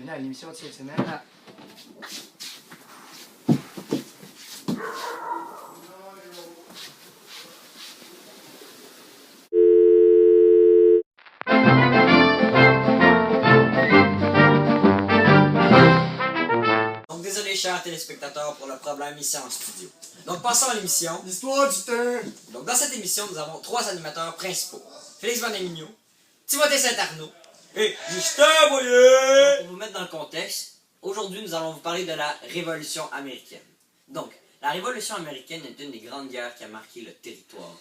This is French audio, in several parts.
bienvenue à l'émission de cette semaine. Donc désolé chers téléspectateurs pour le problème ici en studio. Donc passons à l'émission. L'histoire du temps! Donc dans cette émission, nous avons 3 animateurs principaux. Félix Van Emilio, Timothée Saint-Arnaud et Justin Boyer. Pour vous mettre dans le contexte, aujourd'hui nous allons vous parler de la Révolution américaine. Donc, la Révolution américaine est une des grandes guerres qui a marqué le territoire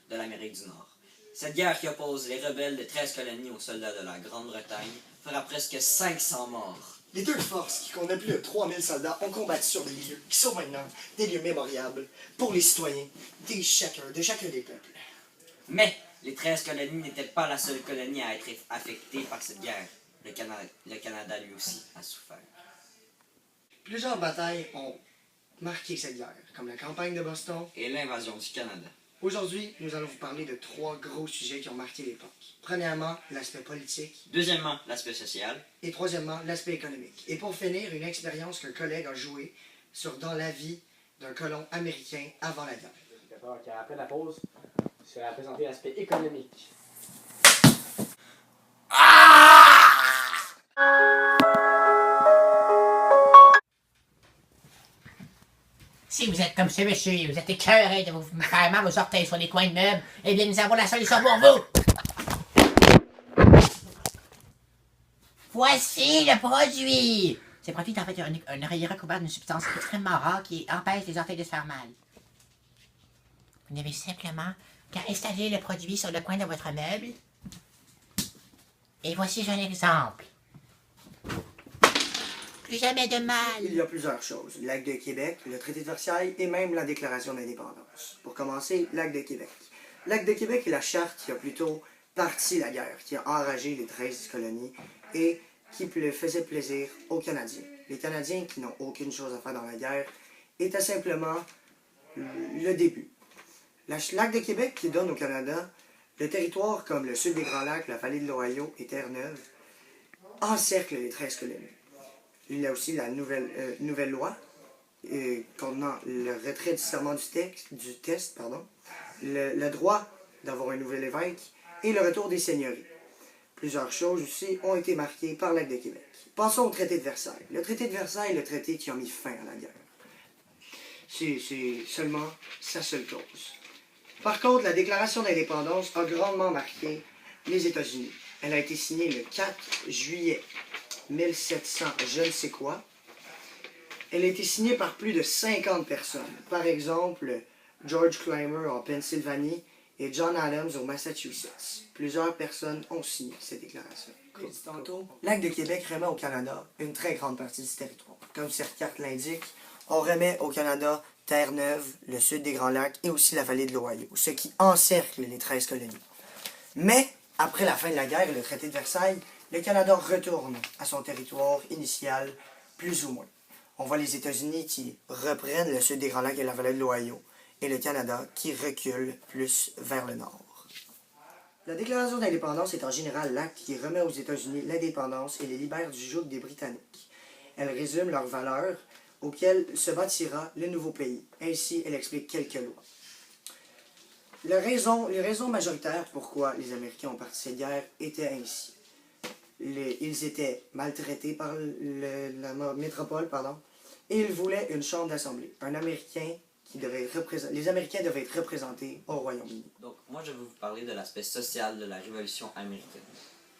de l'Amérique du Nord. Cette guerre qui oppose les rebelles de 13 colonies aux soldats de la Grande-Bretagne fera presque 500 morts. Les deux forces, qui comptaient plus de 3000 soldats, ont combattu sur des lieux qui sont maintenant des lieux mémorables pour les citoyens de chacun des peuples. Mais les 13 colonies n'étaient pas la seule colonie à être affectée par cette guerre. Le Canada lui aussi a souffert. Plusieurs batailles ont marqué cette guerre, comme la campagne de Boston. Et l'invasion du Canada. Aujourd'hui, nous allons vous parler de 3 gros sujets qui ont marqué l'époque. Premièrement, l'aspect politique. Deuxièmement, l'aspect social. Et troisièmement, l'aspect économique. Et pour finir, une expérience qu'un collègue a jouée dans la vie d'un colon américain avant la guerre. D'accord, après la pause, je vais présenter l'aspect économique. Si vous êtes comme ce monsieur, vous êtes écœuré de vous faire mal aux orteils sur les coins de meubles, eh bien nous avons la solution pour vous! Voici le produit! Ce produit est en fait un oreiller recouvert d'une substance extrêmement rare qui empêche les orteils de se faire mal. Vous n'avez simplement qu'à installer le produit sur le coin de votre meuble. Et voici un exemple. Plus jamais de mal! Il y a plusieurs choses. L'acte de Québec, le traité de Versailles et même la déclaration d'indépendance. Pour commencer, l'acte de Québec. L'acte de Québec est la charte qui a plutôt parti la guerre, qui a enragé les 13 colonies et qui faisait plaisir aux Canadiens. Les Canadiens qui n'ont aucune chose à faire dans la guerre était simplement le début. L'acte de Québec qui donne au Canada le territoire comme le sud des Grands Lacs, la vallée de l'Ohio et Terre-Neuve encercle les 13 colonies. Il y a aussi la nouvelle loi contenant le retrait du serment du test, le droit d'avoir un nouvel évêque et le retour des seigneuries. Plusieurs choses aussi ont été marquées par l'acte de Québec. Passons au traité de Versailles. Le traité de Versailles est le traité qui a mis fin à la guerre. C'est seulement sa seule cause. Par contre, la déclaration d'indépendance a grandement marqué les États-Unis. Elle a été signée le 4 juillet 1700, je ne sais quoi. Elle a été signée par plus de 50 personnes. Par exemple, George Clymer en Pennsylvanie et John Adams au Massachusetts. Plusieurs personnes ont signé cette déclaration. L'acte de Québec remet au Canada une très grande partie du territoire. Comme cette carte l'indique, on remet au Canada Terre-Neuve, le sud des Grands Lacs et aussi la vallée de l'Ohio, ce qui encercle les 13 colonies. Mais, après la fin de la guerre et le traité de Versailles, le Canada retourne à son territoire initial, plus ou moins. On voit les États-Unis qui reprennent le sud des Grands Lacs et la vallée de l'Ohio, et le Canada qui recule plus vers le nord. La déclaration d'indépendance est en général l'acte qui remet aux États-Unis l'indépendance et les libère du joug des Britanniques. Elle résume leurs valeurs auxquelles se bâtira le nouveau pays. Ainsi, elle explique quelques lois. Les raisons majoritaires pourquoi les Américains ont parti cette guerre étaient ainsi. Ils étaient maltraités par la métropole, et ils voulaient une chambre d'assemblée. Les Américains devaient être représentés au Royaume-Uni. Donc, moi, je vais vous parler de l'aspect social de la Révolution américaine.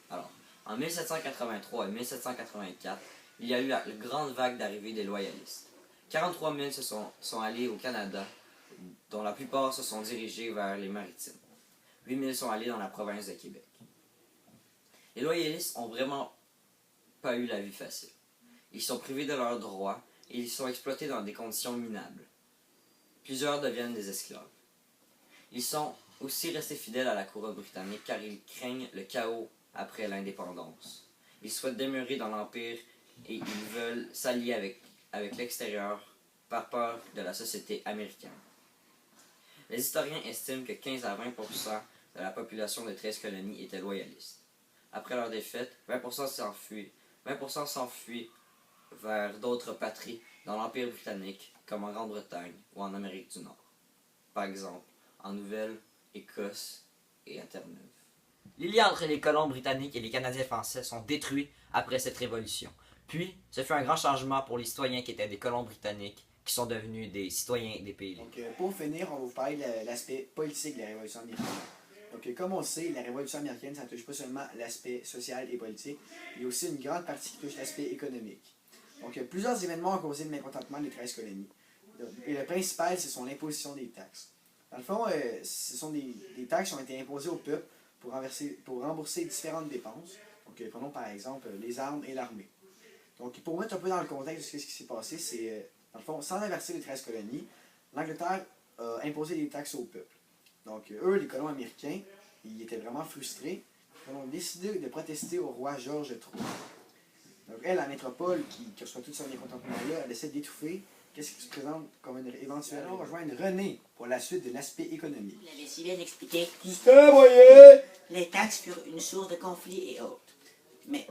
Alors, en 1783 et 1784, il y a eu la grande vague d'arrivée des loyalistes. 43 000 sont allés au Canada, dont la plupart se sont dirigés vers les Maritimes. 8 000 sont allés dans la province de Québec. Les loyalistes ont vraiment pas eu la vie facile. Ils sont privés de leurs droits et ils sont exploités dans des conditions minables. Plusieurs deviennent des esclaves. Ils sont aussi restés fidèles à la couronne britannique car ils craignent le chaos après l'indépendance. Ils souhaitent demeurer dans l'Empire et ils veulent s'allier avec l'extérieur par peur de la société américaine. Les historiens estiment que 15 à 20% de la population des 13 colonies étaient loyalistes. Après leur défaite, 20% s'enfuient 20% s'enfuient vers d'autres patries dans l'Empire britannique, comme en Grande-Bretagne ou en Amérique du Nord. Par exemple, en Nouvelle-Écosse et à Terre-Neuve. Les liens entre les colons britanniques et les Canadiens français sont détruits après cette révolution. Puis, ce fut un grand changement pour les citoyens qui étaient des colons britanniques, qui sont devenus des citoyens des pays libres. Donc, pour finir, on va vous parler de l'aspect politique de la Révolution américaine. Donc, comme on le sait, la Révolution américaine, ça ne touche pas seulement l'aspect social et politique, il y a aussi une grande partie qui touche l'aspect économique. Donc, plusieurs événements ont causé le mécontentement des 13 colonies. Et le principal, c'est son imposition des taxes. Dans le fond, ce sont des taxes qui ont été imposées au peuple pour rembourser différentes dépenses. Donc, prenons par exemple les armes et l'armée. Donc, pour mettre un peu dans le contexte de ce qui s'est passé, c'est, dans le fond, sans avertir les 13 colonies, l'Angleterre a imposé des taxes au peuple. Donc, eux, les colons américains, ils étaient vraiment frustrés. Ils ont décidé de protester au roi George III. Donc, elle, la métropole, qui reçoit tout ce mécontentement-là, elle essaie d'étouffer. Qu'est-ce qui se présente comme une éventuelle? On va rejoindre René pour la suite de l'aspect économique. Vous l'avez si bien expliqué. Système, voyez! Les taxes furent une source de conflits et autres. Mais,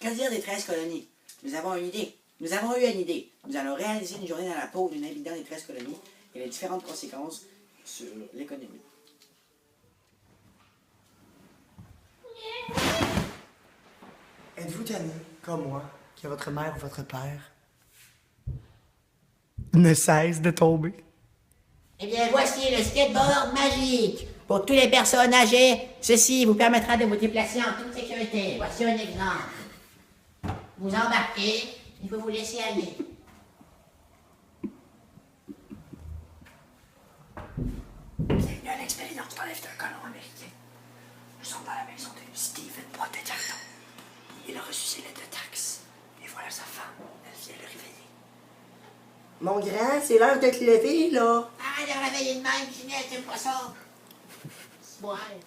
que dire des 13 colonies? Nous avons une idée. Nous avons eu une idée. Nous allons réaliser une journée dans la peau d'une habitante des 13 colonies et les différentes conséquences sur l'économie. Êtes-vous tanné, comme moi, que votre mère ou votre père ne cesse de tomber? Eh bien, voici le skateboard magique. Pour toutes les personnes âgées, ceci vous permettra de vous déplacer en toute sécurité. Voici un exemple. Vous embarquez et vous vous laissez aller. C'est une expérience dans l'œuvre d'un colon américain. Nous sommes dans la maison de Stephen Protectarton. Il a reçu ses lettres de taxes. Et voilà sa femme. Elle vient le réveiller. Mon grand, c'est l'heure de te lever, là. Arrête de réveiller de même, Ginette, t'aimes pas ça? Ouais.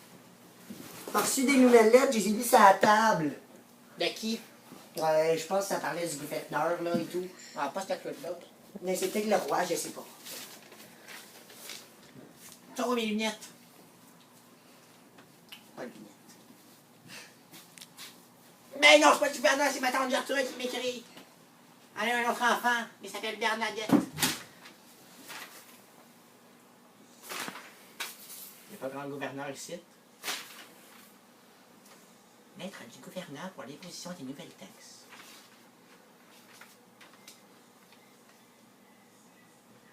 T'as reçu des nouvelles lettres, j'ai mis ça à la table. De qui? Ouais, je pense que ça parlait du gouverneur, là, et tout. Ah, pas cette Claude l'autre. Mais c'est peut-être le roi, je sais pas. Ça va mes lunettes? Pas de lunettes. Mais non, c'est pas du gouverneur, c'est ma tante Gertrude qui m'écrit. Elle a un autre enfant, il s'appelle Bernadette. Il n'y a pas grand gouverneur ici. Lettre du gouverneur pour l'imposition des nouvelles taxes.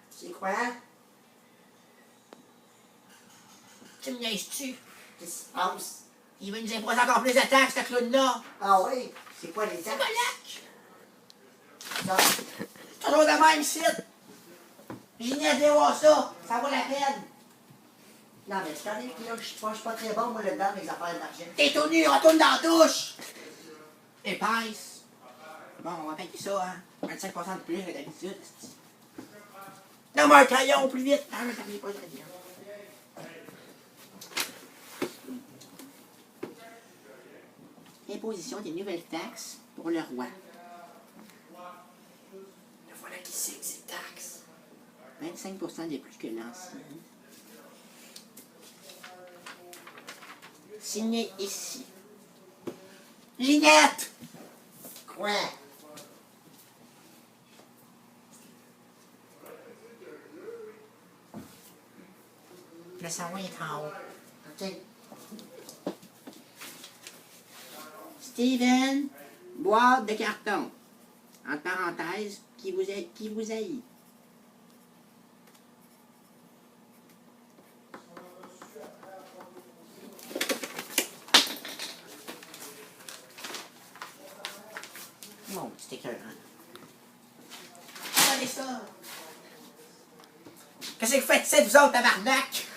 C'est quoi? Tu me niaises-tu? Qu'est-ce qui se passe? Il veut nous imposer encore plus de taxes, ce clown-là. Ah oui? C'est quoi les C'est taxes? Molac! Ça, C'est toujours de même ici. Ginette, viens voir ça. Ça vaut la peine. non, mais tu connais, là, je suis pas très bon, moi, là-dedans, mes affaires d'argent. T'es tout nu, retourne dans la douche! Épaisse. Bon, on va payer ça, hein. 25% de plus que d'habitude. Donne-moi un crayon plus vite. Non, mais ça vient pas de crayon. Imposition des nouvelles taxes pour le roi. Le voilà qui sait que c'est taxe. 25% de plus que l'ancien. Signé ici. Ginette! Quoi? Le savon est en haut. OK. Steven, boîte de carton. Entre parenthèses, qui vous haït. Mon petit écœurant. Regardez ça. Qu'est-ce que vous faites ici, vous autres, tabarnak?